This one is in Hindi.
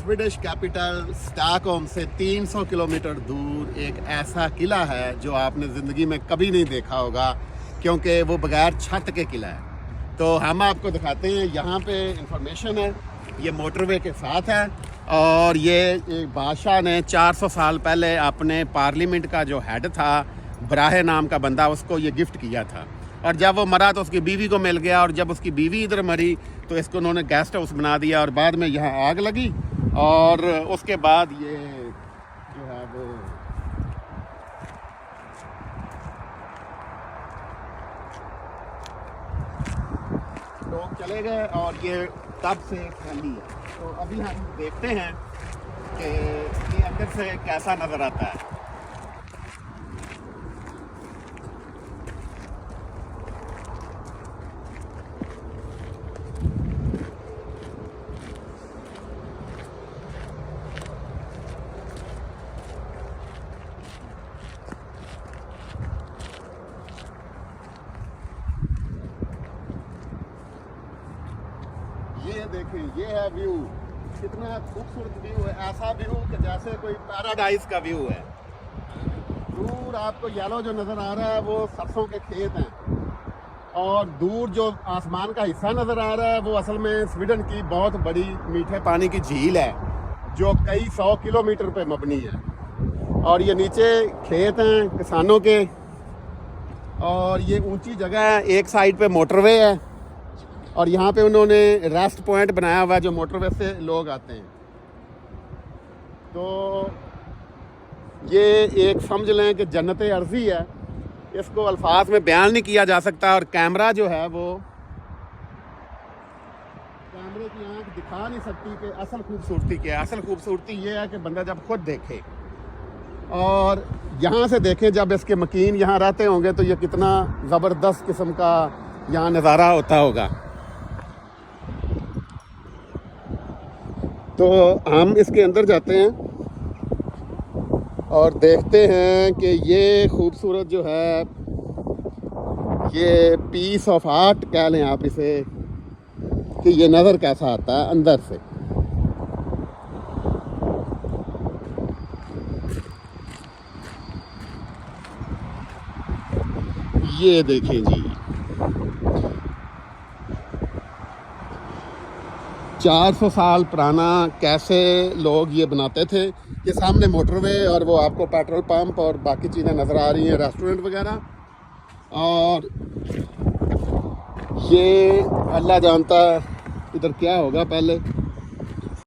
स्वीडिश कैपिटल स्टॉकहोम से 300 किलोमीटर दूर एक ऐसा किला है जो आपने ज़िंदगी में कभी नहीं देखा होगा, क्योंकि वो बगैर छत के किला है। तो हम आपको दिखाते हैं। यहाँ पे इंफॉर्मेशन है, ये मोटरवे के साथ है और ये एक बादशाह ने 400 साल पहले अपने पार्लियामेंट का जो हेड था, ब्राहे नाम का बंदा, उसको ये गिफ्ट किया था। और जब वो मरा तो उसकी बीवी को मिल गया, और जब उसकी बीवी इधर मरी तो इसको उन्होंने गेस्ट हाउस बना दिया, और बाद में यहाँ आग लगी और उसके बाद ये जो है वो लोग चले गए और ये तब से खाली है। तो अभी हम देखते हैं कि ये अंदर से कैसा नज़र आता है। ये देखें, ये है व्यू, कितना खूबसूरत व्यू है। ऐसा व्यू कि जैसे कोई पैराडाइज का व्यू है। दूर आपको येलो जो नज़र आ रहा है वो सरसों के खेत हैं, और दूर जो आसमान का हिस्सा नज़र आ रहा है वो असल में स्वीडन की बहुत बड़ी मीठे पानी की झील है जो कई 100 किलोमीटर पे मबनी है। और ये नीचे खेत हैं किसानों के, और ये ऊंची जगह है। एक साइड पे मोटरवे है और यहाँ पे उन्होंने रेस्ट पॉइंट बनाया हुआ है जो मोटरवे से लोग आते हैं। तो ये एक समझ लें कि जन्नत अर्ज़ी है, इसको अल्फाज में बयान नहीं किया जा सकता। और कैमरा जो है वो कैमरे की आंख दिखा नहीं सकती कि असल खूबसूरती क्या है। असल खूबसूरती ये है कि बंदा जब खुद देखे और यहाँ से देखे, जब इसके मकीन यहाँ रहते होंगे तो ये कितना ज़बरदस्त किस्म का यहाँ नज़ारा होता होगा। तो हम इसके अंदर जाते हैं और देखते हैं कि ये खूबसूरत जो है, ये पीस ऑफ आर्ट कह लें आप इसे, कि ये नज़र कैसा आता है अंदर से। ये देखें जी, 400 साल पुराना कैसे लोग ये बनाते थे। ये सामने मोटरवे और वो आपको पेट्रोल पंप और बाकी चीज़ें नज़र आ रही हैं, रेस्टोरेंट वगैरह। और ये अल्लाह जानता है इधर क्या होगा पहले।